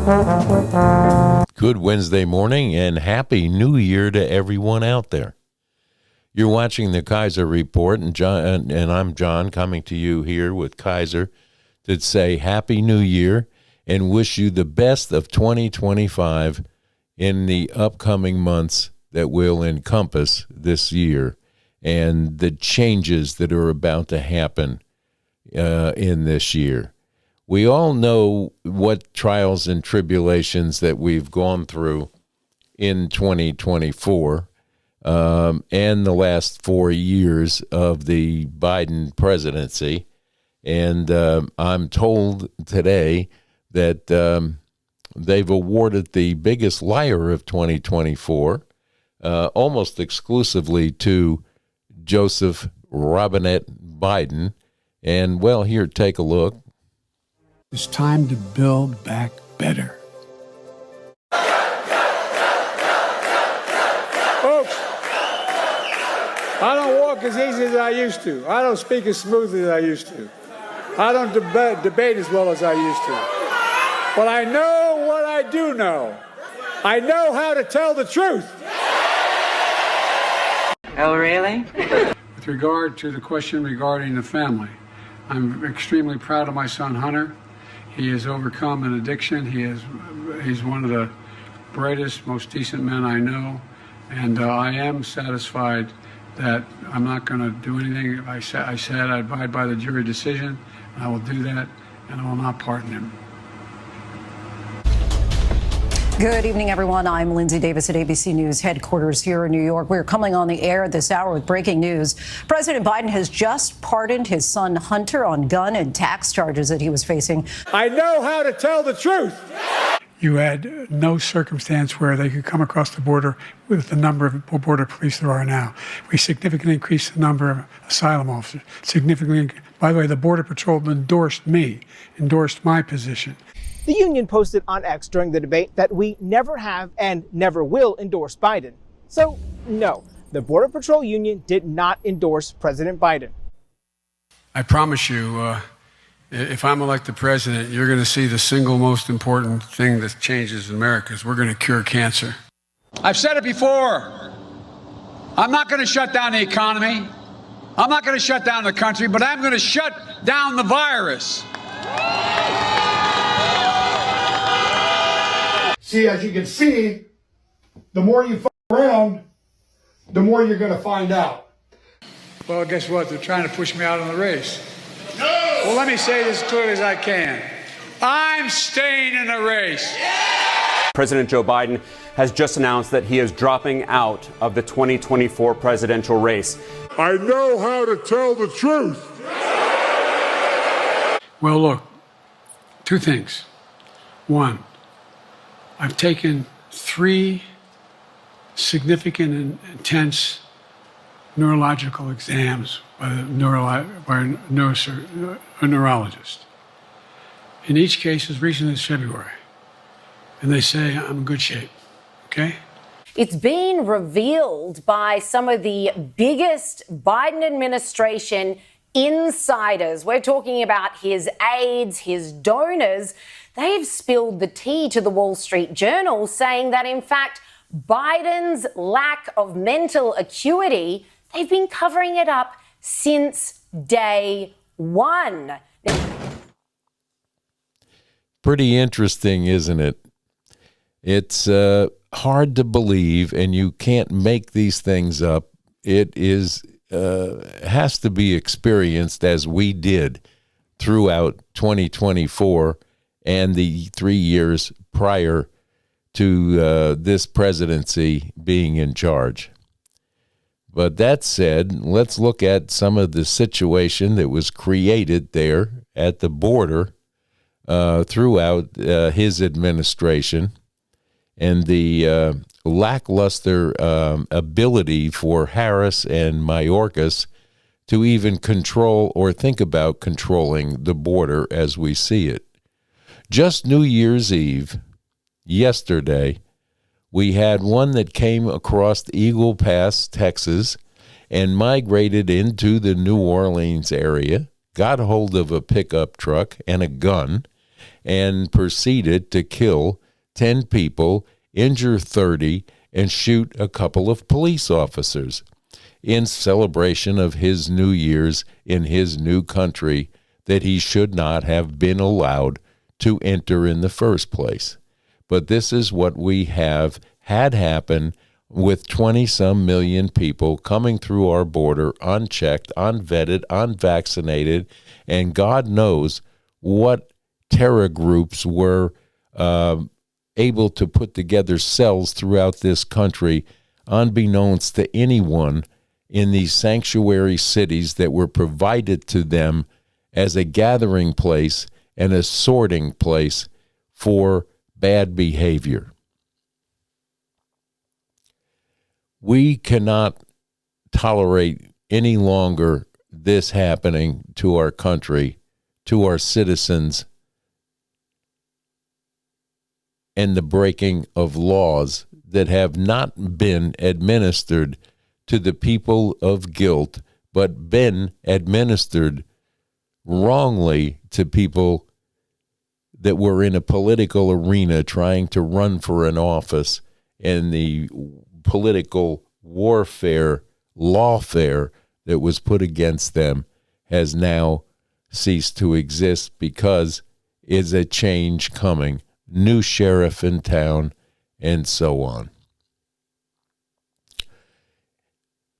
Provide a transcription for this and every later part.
Good Wednesday morning and Happy New Year to everyone out there. You're watching the Kaiser Report, and I'm John, coming to you here with Kaiser to say Happy New Year and wish you the best of 2025 in the upcoming months that will encompass this year and the changes that are about to happen in this year. We all know what trials and tribulations that we've gone through in 2024 and the last 4 years of the Biden presidency. And I'm told today that they've awarded the biggest liar of 2024 almost exclusively to Joseph Robinette Biden. And, well, here, take a look. It's time to build back better. Folks, I don't walk as easy as I used to. I don't speak as smoothly as I used to. I don't debate as well as I used to. But I know what I do know. I know how to tell the truth. Oh, really? With regard to the question regarding the family, I'm extremely proud of my son, Hunter. He has overcome an addiction. He's one of the brightest, most decent men I know. And I am satisfied that I'm not going to do anything. I said I abide by the jury decision, and I will do that, and I will not pardon him. Good evening, everyone. I'm Lindsay Davis at ABC News headquarters here in New York. We're coming on the air this hour with breaking news. President Biden has just pardoned his son Hunter on gun and tax charges that he was facing. I know how to tell the truth. You had no circumstance where they could come across the border with the number of border police there are now. We significantly increased the number of asylum officers. By the way, the Border Patrol endorsed my position. The union posted on X during the debate that we never have and never will endorse Biden. So, no, the Border Patrol union did not endorse President Biden. I promise you, if I'm elected president, you're going to see the single most important thing that changes in America is we're going to cure cancer. I've said it before. I'm not going to shut down the economy. I'm not going to shut down the country, but I'm going to shut down the virus. See, as you can see, the more you f*** around, the more you're going to find out. Well, guess what? They're trying to push me out of the race. No! Well, let me say this as clearly as I can. I'm staying in the race. President Joe Biden has just announced that he is dropping out of the 2024 presidential race. I know how to tell the truth. Well, look, two things. One, I've taken 3 significant and intense neurological exams by a neurologist. In each case, as recently as February. And they say I'm in good shape, okay? It's been revealed by some of the biggest Biden administration insiders. We're talking about his aides, his donors. They've spilled the tea to the Wall Street Journal, saying that, in fact, Biden's lack of mental acuity, they've been covering it up since day one. Pretty interesting, isn't it? It's hard to believe, and you can't make these things up. It has to be experienced as we did throughout 2024 and the 3 years prior to this presidency being in charge. But that said, let's look at some of the situation that was created there at the border throughout his administration and the lackluster ability for Harris and Mayorkas to even control or think about controlling the border as we see it. Just New Year's Eve, yesterday, we had one that came across Eagle Pass, Texas, and migrated into the New Orleans area, got hold of a pickup truck and a gun, and proceeded to kill 10 people, injure 30, and shoot a couple of police officers in celebration of his New Year's in his new country that he should not have been allowed to enter in the first place. But this is what we have had happen with 20-some million people coming through our border unchecked, unvetted, unvaccinated, and God knows what terror groups were able to put together cells throughout this country, unbeknownst to anyone in these sanctuary cities that were provided to them as a gathering place and a sorting place for bad behavior. We cannot tolerate any longer this happening to our country, to our citizens, and the breaking of laws that have not been administered to the people of guilt, but been administered wrongly to people that were in a political arena trying to run for an office, and the political warfare, lawfare that was put against them has now ceased to exist because is a change coming, new sheriff in town, and so on.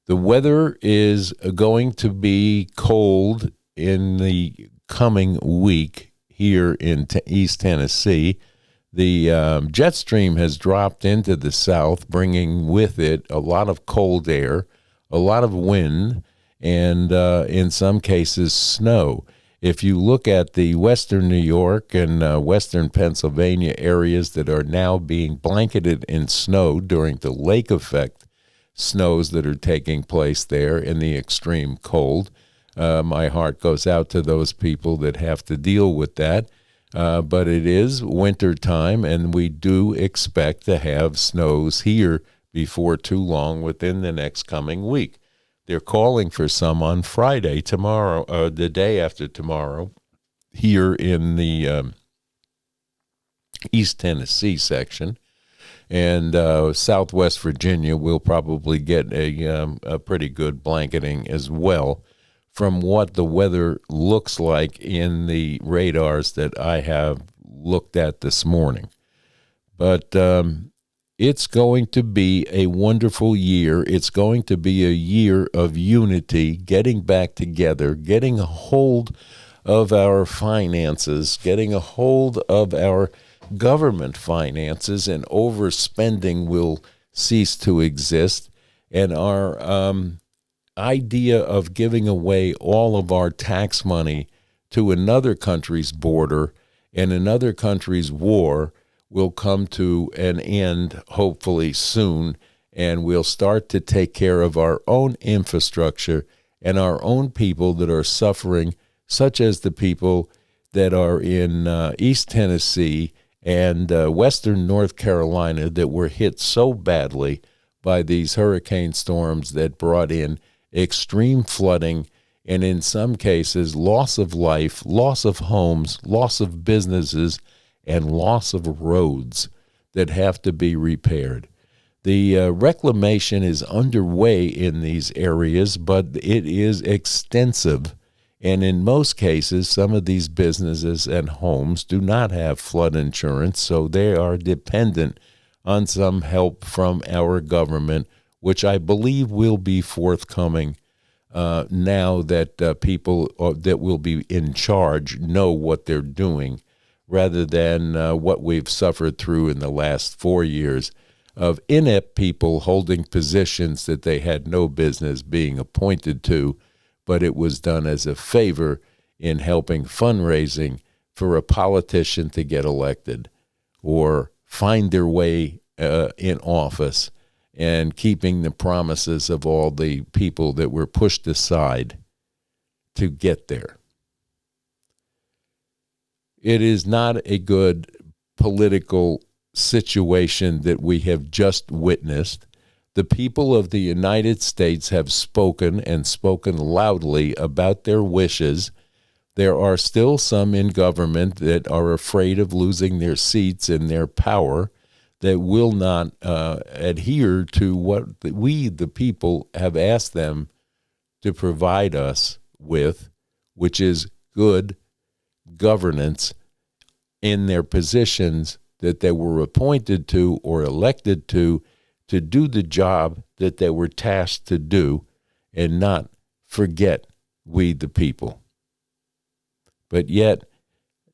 The weather is going to be cold in the coming week here in East Tennessee. The jet stream has dropped into the south, bringing with it a lot of cold air, a lot of wind, and in some cases snow. If you look at the western New York and western Pennsylvania areas that are now being blanketed in snow during the lake effect snows that are taking place there in the extreme cold, my heart goes out to those people that have to deal with that. But it is winter time, and we do expect to have snows here before too long within the next coming week. They're calling for some on Friday, tomorrow, the day after tomorrow, here in the East Tennessee section. And Southwest Virginia will probably get a pretty good blanketing as well, from what the weather looks like in the radars that I have looked at this morning. But it's going to be a wonderful year. It's going to be a year of unity, getting back together, getting a hold of our finances, getting a hold of our government finances, and overspending will cease to exist. And our idea of giving away all of our tax money to another country's border and another country's war will come to an end hopefully soon, and we'll start to take care of our own infrastructure and our own people that are suffering, such as the people that are in East Tennessee and western North Carolina that were hit so badly by these hurricane storms that brought in extreme flooding, and in some cases loss of life, loss of homes, loss of businesses, and loss of roads that have to be repaired. The reclamation is underway in these areas, but it is extensive. And in most cases, some of these businesses and homes do not have flood insurance, so they are dependent on some help from our government, which I believe will be forthcoming now that people that will be in charge know what they're doing, rather than what we've suffered through in the last 4 years of inept people holding positions that they had no business being appointed to, but it was done as a favor in helping fundraising for a politician to get elected or find their way in office, and keeping the promises of all the people that were pushed aside to get there. It is not a good political situation that we have just witnessed. The people of the United States have spoken, and spoken loudly, about their wishes There are still some in government that are afraid of losing their seats and their power, that will not adhere to what we, the people, have asked them to provide us with, which is good governance in their positions that they were appointed to or elected to do the job that they were tasked to do, and not forget we, the people. But yet,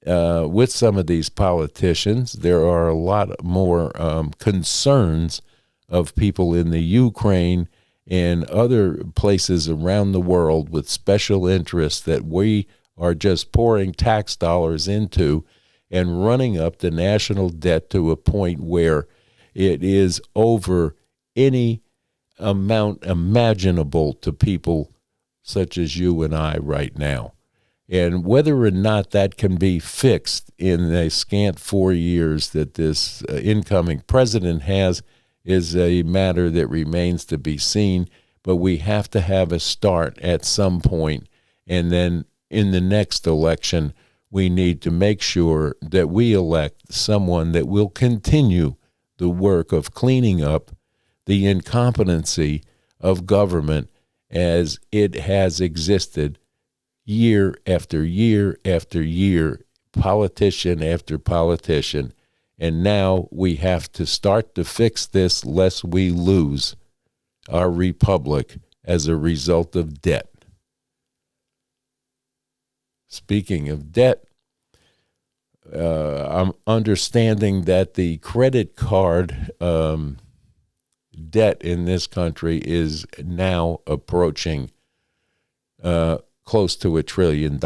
with some of these politicians, there are a lot more concerns of people in the Ukraine and other places around the world with special interests that we are just pouring tax dollars into and running up the national debt to a point where it is over any amount imaginable to people such as you and I right now. And whether or not that can be fixed in the scant 4 years that this incoming president has is a matter that remains to be seen. But we have to have a start at some point, and then in the next election, we need to make sure that we elect someone that will continue the work of cleaning up the incompetency of government as it has existed year after year after year, politician after politician. And now we have to start to fix this lest we lose our republic as a result of debt. Speaking of debt, I'm understanding that the credit card debt in this country is now approaching close to $1 trillion.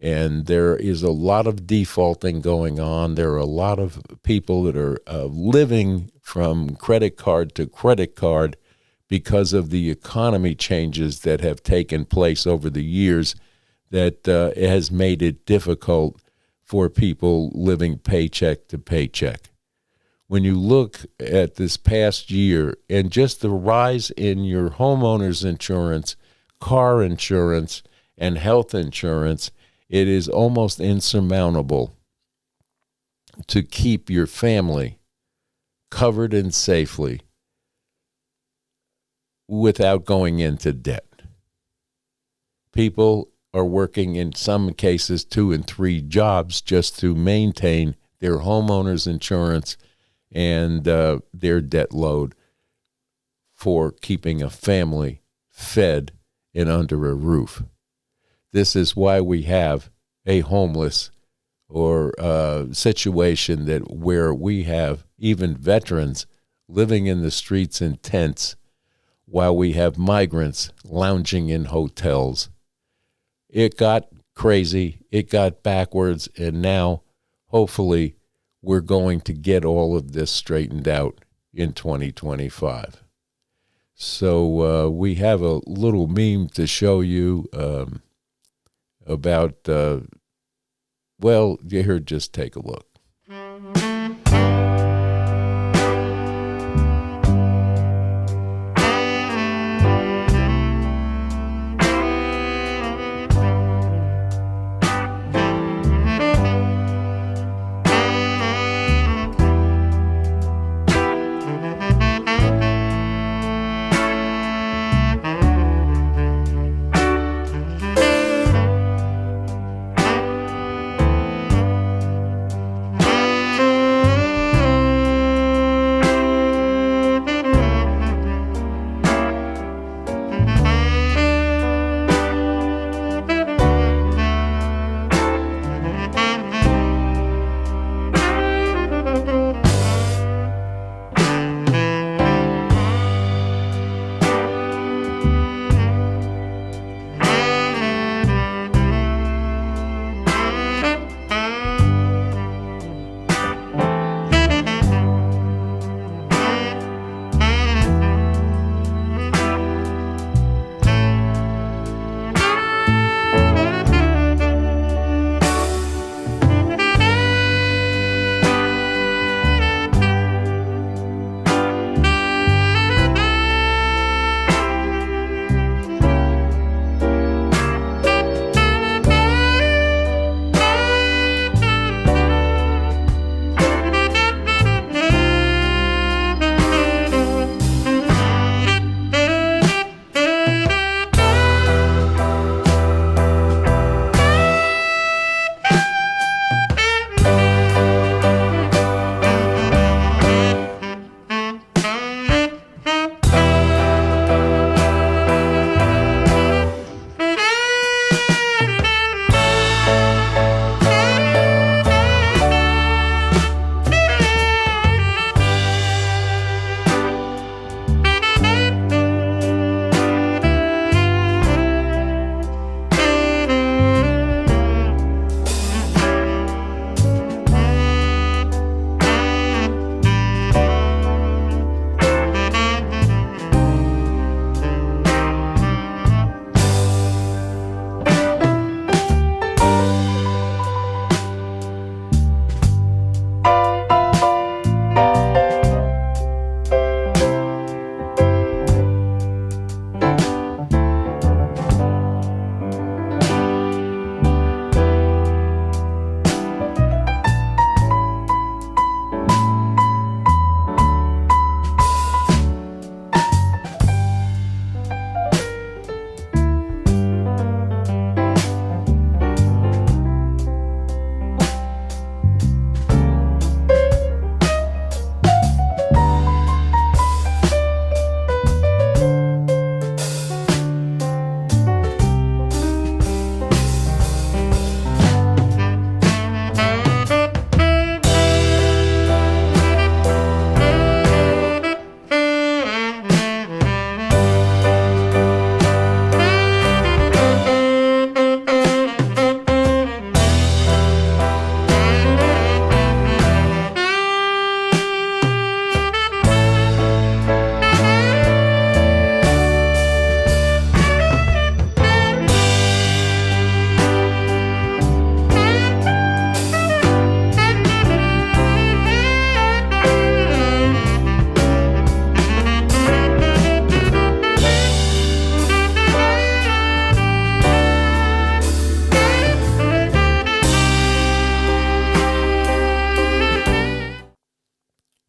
And there is a lot of defaulting going on. There are a lot of people that are living from credit card to credit card because of the economy changes that have taken place over the years that it has made it difficult for people living paycheck to paycheck. When you look at this past year and just the rise in your homeowner's insurance, car insurance, and health insurance, it is almost insurmountable to keep your family covered and safely without going into debt. People are working in some cases 2 and 3 jobs just to maintain their homeowner's insurance and their debt load for keeping a family fed and under a roof. This is why we have a homeless or situation that where we have even veterans living in the streets in tents while we have migrants lounging in hotels. It got crazy, it got backwards, and now hopefully we're going to get all of this straightened out in 2025. So we have a little meme to show you about, well, here, just take a look.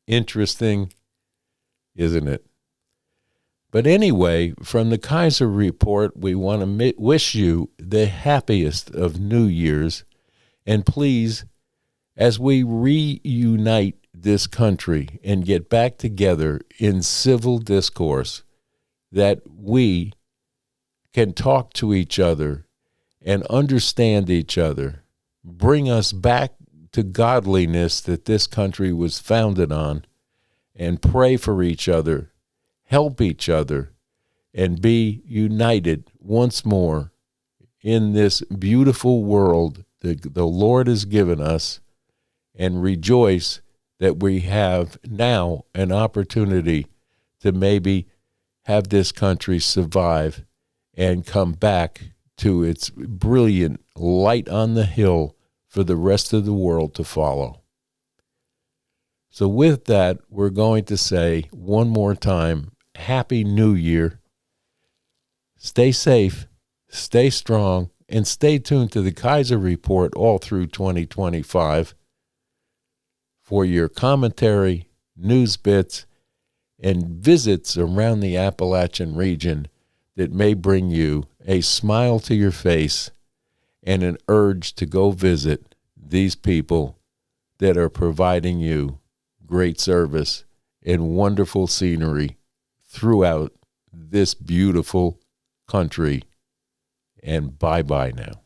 Interesting, isn't it? But anyway, from the Kaiser Report, we want to wish you the happiest of New Year's. And please, as we reunite this country and get back together in civil discourse, that we can talk to each other and understand each other, bring us back to godliness that this country was founded on, and pray for each other, help each other, and be united once more in this beautiful world that the Lord has given us, and rejoice that we have now an opportunity to maybe have this country survive and come back to its brilliant light on the hill for the rest of the world to follow. So with that, we're going to say one more time, Happy New Year. Stay safe, stay strong, and stay tuned to the Kaiser Report all through 2025 for your commentary, news bits, and visits around the Appalachian region that may bring you a smile to your face and an urge to go visit these people that are providing you great service and wonderful scenery throughout this beautiful country. And bye-bye now.